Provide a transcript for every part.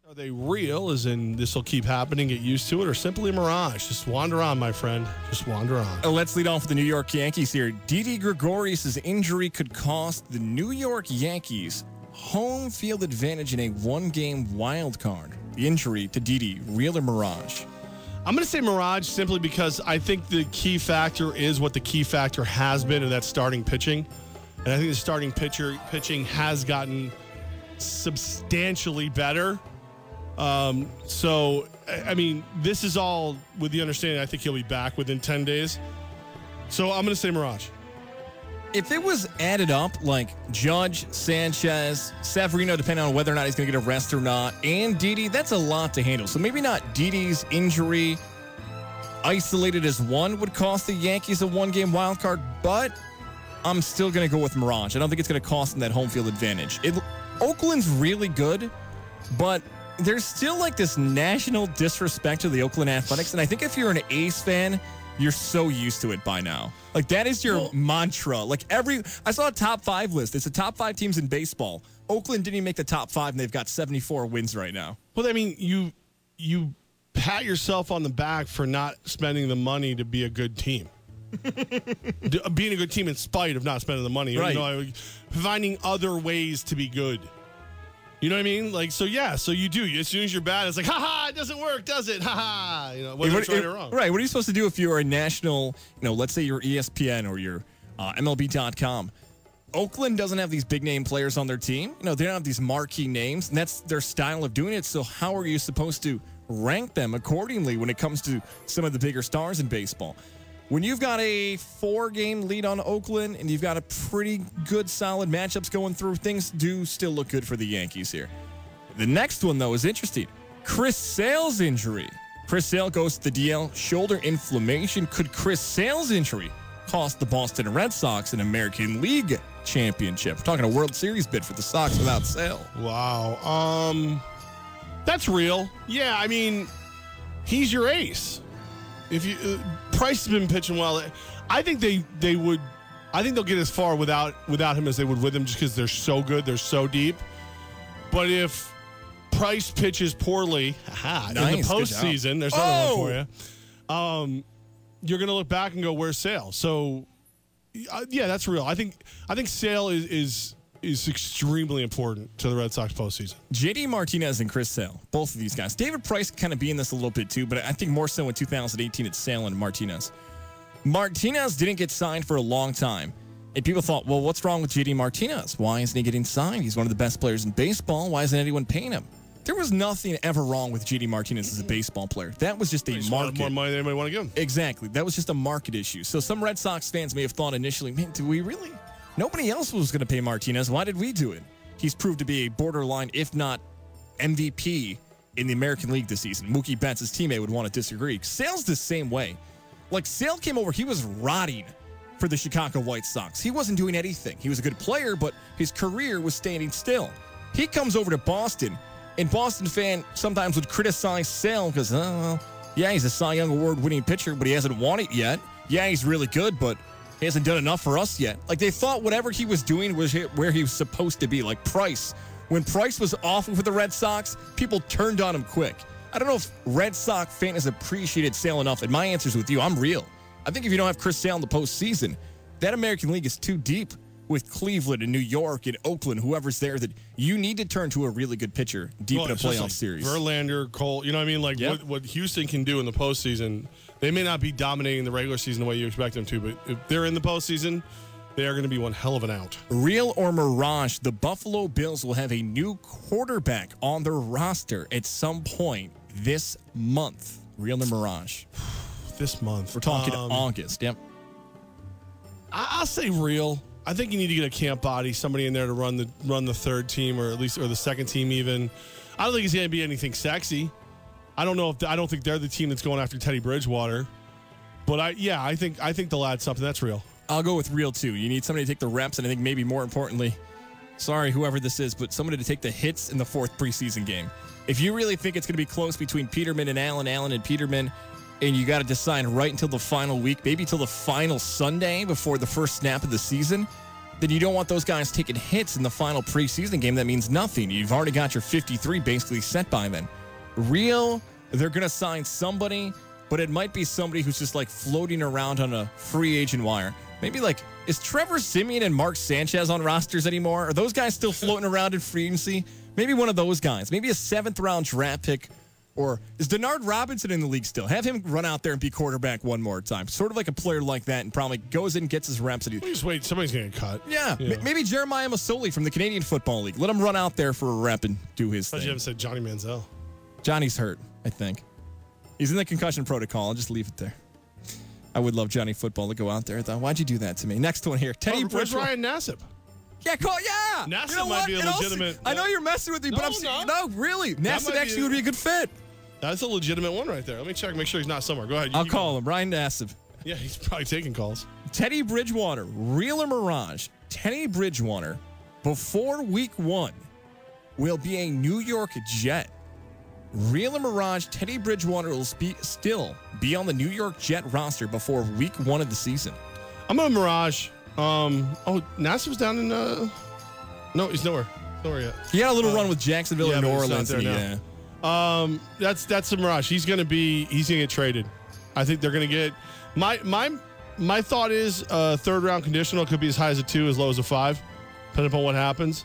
Are they real, as in this will keep happening, get used to it, or simply a mirage? Just wander on, my friend. Just wander on. Let's lead off with the New York Yankees here. Didi Gregorius' injury could cost the New York Yankees home field advantage in a one-game wild card. The injury to Didi, real or mirage? I'm going to say mirage simply because I think the key factor is what the key factor has been, and that's starting pitching. And I think the starting pitching has gotten substantially better. So, I mean, this is all with the understanding I think he'll be back within 10 days. So I'm going to say mirage. If it was added up, like Judge, Sanchez, Severino, depending on whether or not he's going to get a rest or not, and Didi, that's a lot to handle. So maybe not Didi's injury isolated as one would cost the Yankees a one-game wild card, but I'm still going to go with mirage. I don't think it's going to cost them that home field advantage. Oakland's really good, but there's still like this national disrespect to the Oakland Athletics, and I think if you're an A's fan, you're so used to it by now. Like, that is your mantra. Like, I saw a top 5 list. It's the top 5 teams in baseball. Oakland didn't even make the top 5, and they've got 74 wins right now. Well, I mean, you pat yourself on the back for not spending the money to be a good team. Being a good team in spite of not spending the money. Right. You know, finding other ways to be good. You know what I mean? Like, so yeah, so you do. As soon as you're bad, it's like, ha-ha, it doesn't work, does it? Ha-ha. You know, whether it's right or wrong. Right. What are you supposed to do if you're a national, let's say you're ESPN or you're MLB.com? Oakland doesn't have these big-name players on their team. They don't have these marquee names, and that's their style of doing it. So how are you supposed to rank them accordingly when it comes to some of the bigger stars in baseball? When you've got a 4-game lead on Oakland and you've got a pretty good, solid matchups going through, things do still look good for the Yankees here. The next one, though, is interesting. Chris Sale's injury. Chris Sale goes to the DL, shoulder inflammation. Could Chris Sale's injury cost the Boston Red Sox an American League championship? We're talking a World Series bid for the Sox without Sale. Wow. That's real. Yeah, I mean, he's your ace. If you Price has been pitching well, I think they would. I think they'll get as far without him as they would with him, just because they're so good, they're so deep. But if Price pitches poorly in the postseason, there's another one for you. You're going to look back and go, "Where's Sale?" So, yeah, that's real. I think Sale is extremely important to the Red Sox postseason. JD Martinez and Chris Sale, both of these guys. David Price can kind of be in this a little bit too, but I think more so in 2018 it's Sale and Martinez. Martinez didn't get signed for a long time, and people thought, well, what's wrong with JD Martinez? Why isn't he getting signed? He's one of the best players in baseball. Why isn't anyone paying him? There was nothing ever wrong with JD Martinez as a baseball player. That was just a market. More money than anybody want to give him. Exactly. That was just a market issue. So some Red Sox fans may have thought initially, man, do we really? Nobody else was going to pay Martinez. Why did we do it? He's proved to be a borderline, if not MVP, in the American League this season. Mookie Betts, his teammate, would want to disagree. Sale's the same way. Like, Sale came over, he was rotting for the Chicago White Sox. He wasn't doing anything. He was a good player, but his career was standing still. He comes over to Boston, and Boston fan sometimes would criticize Sale because, yeah, he's a Cy Young Award-winning pitcher, but he hasn't won it yet. Yeah, he's really good, but he hasn't done enough for us yet. Like, they thought whatever he was doing was where he was supposed to be. Like Price. When Price was awful for the Red Sox, people turned on him quick. I don't know if Red Sox fans appreciated Sale enough, and my answer's with you. I'm real. I think if you don't have Chris Sale in the postseason, that American League is too deep with Cleveland and New York and Oakland, whoever's there, that you need to turn to a really good pitcher deep in a playoff series. Verlander, Cole, you know what I mean? Like, what Houston can do in the postseason, they may not be dominating the regular season the way you expect them to, but if they're in the postseason, they are going to be one hell of an out. Real or mirage, the Buffalo Bills will have a new quarterback on their roster at some point this month. Real or mirage? This month. We're talking August, yep. I'll say real. I think you need to get a camp body, somebody in there to run the third team, or the second team even. I don't think it's going to be anything sexy. I don't think they're the team that's going after Teddy Bridgewater. But I think they'll add something. That's real. I'll go with real too. You need somebody to take the reps, and I think maybe more importantly, sorry whoever this is, but somebody to take the hits in the 4th preseason game. If you really think it's going to be close between Peterman and Allen and Peterman, and you got to decide right until the final week, maybe till the final Sunday before the first snap of the season, then you don't want those guys taking hits in the final preseason game. That means nothing. You've already got your 53 basically set by then. Real, they're going to sign somebody, but it might be somebody who's just like floating around on a free agent wire. Maybe like, is Trevor Siemian and Mark Sanchez on rosters anymore? Are those guys still floating around in free agency? Maybe one of those guys. Maybe a 7th-round draft pick. Or is Denard Robinson in the league still? Have him run out there and be quarterback one more time. Sort of like a player like that, and probably goes in, gets his reps. And just wait, somebody's going to get cut. Yeah, maybe Jeremiah Masoli from the Canadian Football League. Let him run out there for a rep and do his thing. You haven't said Johnny Manziel. Johnny's hurt, I think. He's in the concussion protocol. I'll just leave it there. I would love Johnny Football to go out there, though. Why'd you do that to me? Next one here. Teddy Where's Ryan Nassib? Yeah, Nassib you know might what? be a legitimate. I know you're messing with me, but no, really. Nassib actually would be a good fit. That's a legitimate one right there. Let me check, make sure he's not somewhere. Go ahead. I'll call him. Ryan Nassib. Yeah, he's probably taking calls. Teddy Bridgewater, real or mirage? Teddy Bridgewater, before week 1, will be a New York Jet. Real or mirage, Teddy Bridgewater will still be on the New York Jet roster before week 1 of the season. I'm a mirage. Nassib's down in no, he's nowhere. Nowhere yet. He had a little run with Jacksonville and New Orleans. That's a mirage. He's gonna get traded. I think they're gonna get my thought is 3rd-round conditional could be as high as a 2, as low as a 5, depending upon what happens.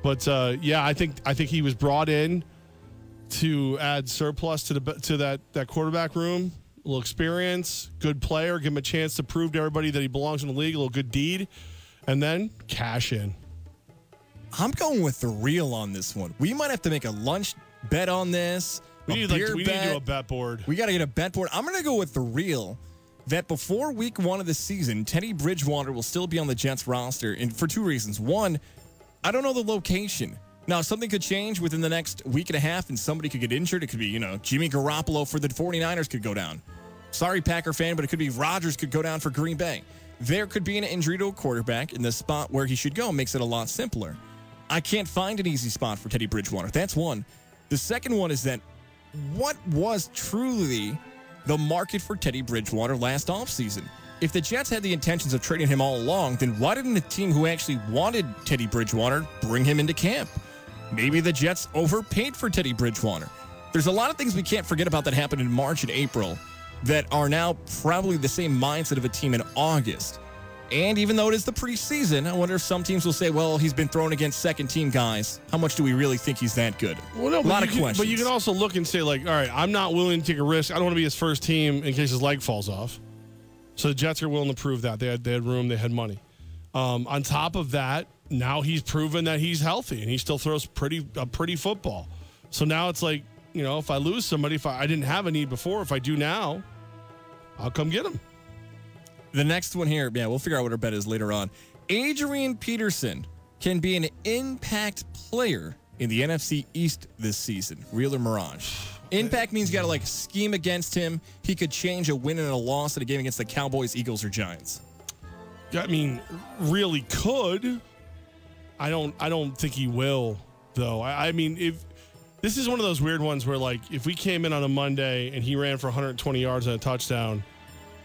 But I think he was brought in to add surplus to that quarterback room. A little experience, good player, give him a chance to prove to everybody that he belongs in the league, a little good deed, and then cash in. I'm going with the real on this one. We might have to make a lunch bet on this. We need to do a bet board. We got to get a bet board. I'm going to go with the real that before week 1 of the season, Teddy Bridgewater will still be on the Jets roster, and for 2 reasons. One, I don't know the location. Now, something could change within the next week and a half, and somebody could get injured. It could be, Jimmy Garoppolo for the 49ers could go down. Sorry, Packer fan, but it could be Rodgers could go down for Green Bay. There could be an injury to a quarterback, and the spot where he should go makes it a lot simpler. I can't find an easy spot for Teddy Bridgewater. That's one. The second one is that what was truly the market for Teddy Bridgewater last offseason? If the Jets had the intentions of trading him all along, then why didn't the team who actually wanted Teddy Bridgewater bring him into camp? Maybe the Jets overpaid for Teddy Bridgewater. There's a lot of things we can't forget about that happened in March and April that are now probably the same mindset of a team in August. And even though it is the preseason, I wonder if some teams will say, well, he's been thrown against second-team guys. How much do we really think he's that good? Well, no, a lot of questions. But you can also look and say, like, all right, I'm not willing to take a risk. I don't want to be his first team in case his leg falls off. So the Jets are willing to prove that. They had room, they had money. On top of that, now he's proven that he's healthy, and he still throws a pretty football. So now it's like, if I lose somebody, if I didn't have a need before, if I do now, I'll come get him. The next one here, we'll figure out what our bet is later on. Adrian Peterson can be an impact player in the NFC East this season. Real or mirage? Impact means you got to scheme against him. He could change a win and a loss at a game against the Cowboys, Eagles, or Giants. I mean, really could. I don't think he will, though. I mean, if this is one of those weird ones where, if we came in on a Monday and he ran for 120 yards and a touchdown,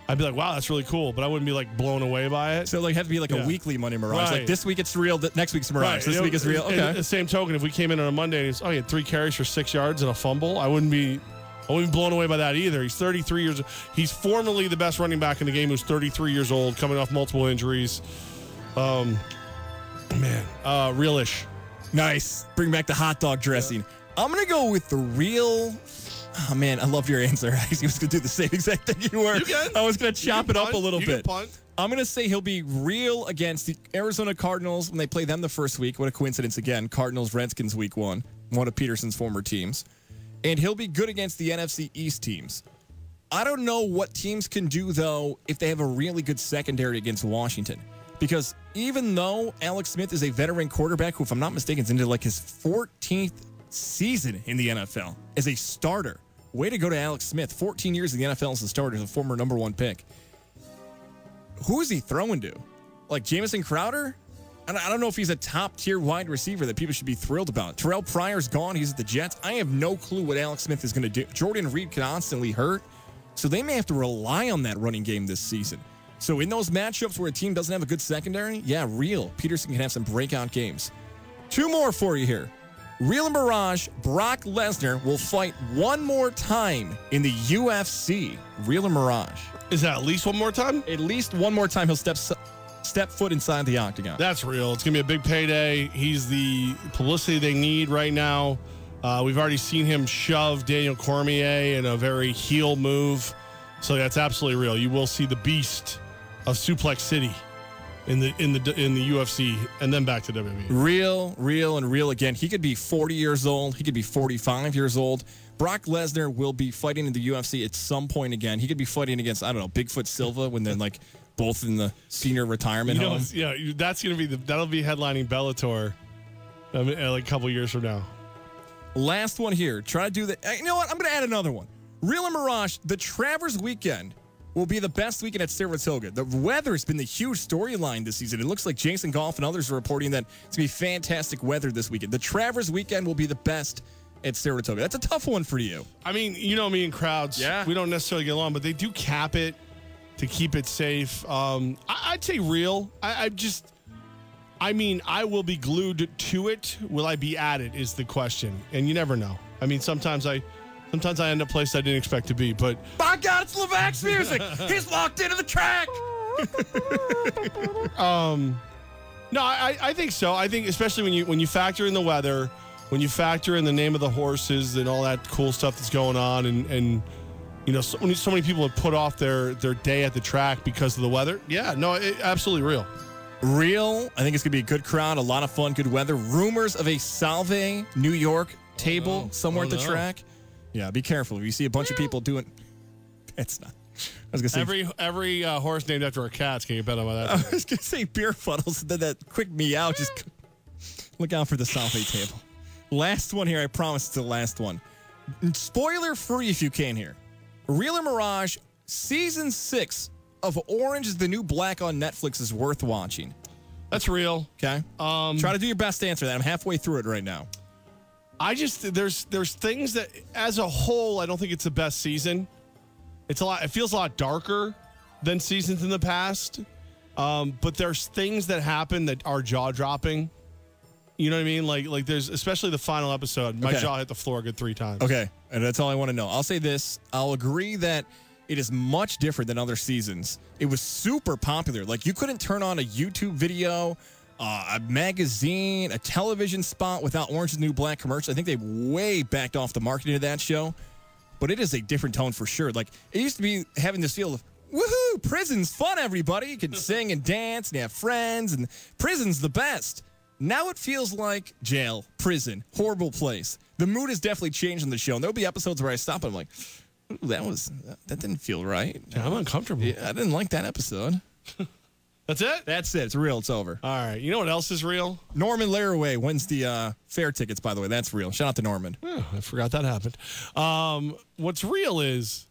I'd be like, wow, that's really cool, but I wouldn't be blown away by it. So have to be a weekly Monday mirage. Right. This week it's real, next week's mirage. Right. This week is real. Okay. The same token, if we came in on a Monday and he had 3 carries for 6 yards and a fumble, I wouldn't be blown away by that either. He's 33 years old. He's formerly the best running back in the game who's 33 years old, coming off multiple injuries. Realish. Nice. Bring back the hot dog dressing. Yeah. I'm going to go with the real. Oh, man, I love your answer. I was going to do the same exact thing you were. I was going to chop it up a little bit. I'm going to say he'll be real against the Arizona Cardinals when they play them the first week. What a coincidence again. Cardinals-Redskins week 1, one of Peterson's former teams. And he'll be good against the NFC East teams. I don't know what teams can do, though, if they have a really good secondary against Washington. Because even though Alex Smith is a veteran quarterback who, if I'm not mistaken, is into his 14th season in the NFL as a starter. Way to go to Alex Smith. 14 years in the NFL as a starter, as a former number 1 pick. Who is he throwing to? Jamison Crowder? I don't know if he's a top-tier wide receiver that people should be thrilled about. Terrell Pryor's gone. He's at the Jets. I have no clue what Alex Smith is going to do. Jordan Reed constantly hurt, so they may have to rely on that running game this season. So in those matchups where a team doesn't have a good secondary, yeah, real. Peterson can have some breakout games. 2 more for you here. Real and Mirage, Brock Lesnar will fight one more time in the UFC. Real and Mirage. Is that at least one more time? At least one more time he'll step foot inside the octagon. That's real. It's going to be a big payday. He's the publicity they need right now. We've already seen him shove Daniel Cormier in a very heel move. So that's absolutely real. You will see the beast of Suplex City in the UFC, and then back to WWE. Real, and real again. He could be 40 years old. He could be 45 years old. Brock Lesnar will be fighting in the UFC at some point again. He could be fighting against, I don't know, Bigfoot Silva when they're like both in the senior retirement home. Yeah, that's going to be that'll be headlining Bellator like a couple years from now. Last one here. Try to do that. You know what? I'm going to add another one. Real and Mirage, the Travers weekend will be the best weekend at Saratoga. The weather has been the huge storyline this season. It looks like Jason Goff and others are reporting that it's going to be fantastic weather this weekend. The Travers weekend will be the best at Saratoga. That's a tough one for you. I mean, you know me and crowds. Yeah. We don't necessarily get along, but they do cap it to keep it safe. I'd say real. I will be glued to it. Will I be at it is the question. And you never know. I mean, sometimes I end up places I didn't expect to be, but by God, it's Levack's music. He's locked into the track. No, I think so. I think especially when you factor in the weather, when you factor in the name of the horses and all that cool stuff that's going on, and you know, so many people have put off their day at the track because of the weather. Yeah, no, absolutely real. Real. I think it's going to be a good crowd, a lot of fun, good weather. Rumors of a Salve New York table somewhere at the track. Yeah, be careful. If you see a bunch of people doing, it's not. I was gonna say every horse named after a cat's can get bet on by that. I was gonna say beer funnels. Then that quick meow. Just look out for the Salve table. Last one here. I promise it's the last one. Spoiler free if you can here. Real or Mirage season 6 of Orange is the New Black on Netflix is worth watching. That's real. Okay. Try to do your best to answer that. I'm halfway through it right now. There's things that as a whole I don't think it's the best season. It feels a lot darker than seasons in the past. But there's things that happen that are jaw dropping. You know what I mean? Like there's especially the final episode. My jaw hit the floor a good 3 times. Okay, and that's all I want to know. I'll say this. I'll agree that it is much different than other seasons. It was super popular. Like you couldn't turn on a YouTube video, a magazine, a television spot without Orange is the New Black commercials. I think they way backed off the marketing of that show. But it is a different tone for sure. Like it used to be having this feel of, woohoo, prison's fun, everybody. You can sing and dance and have friends, and prison's the best. Now it feels like jail, prison, horrible place. The mood has definitely changed in the show. And there'll be episodes where I stop and I'm like, ooh, that didn't feel right. Yeah, I'm uncomfortable. Yeah, I didn't like that episode. That's it? That's it. It's real. It's over. All right. You know what else is real? Norman Laraway wins the fair tickets, by the way. That's real. Shout out to Norman. Oh, I forgot that happened. What's real is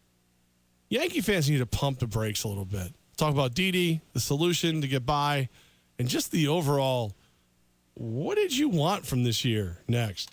Yankee fans need to pump the brakes a little bit. Talk about Didi, the solution to get by, and just the overall, what did you want from this year next?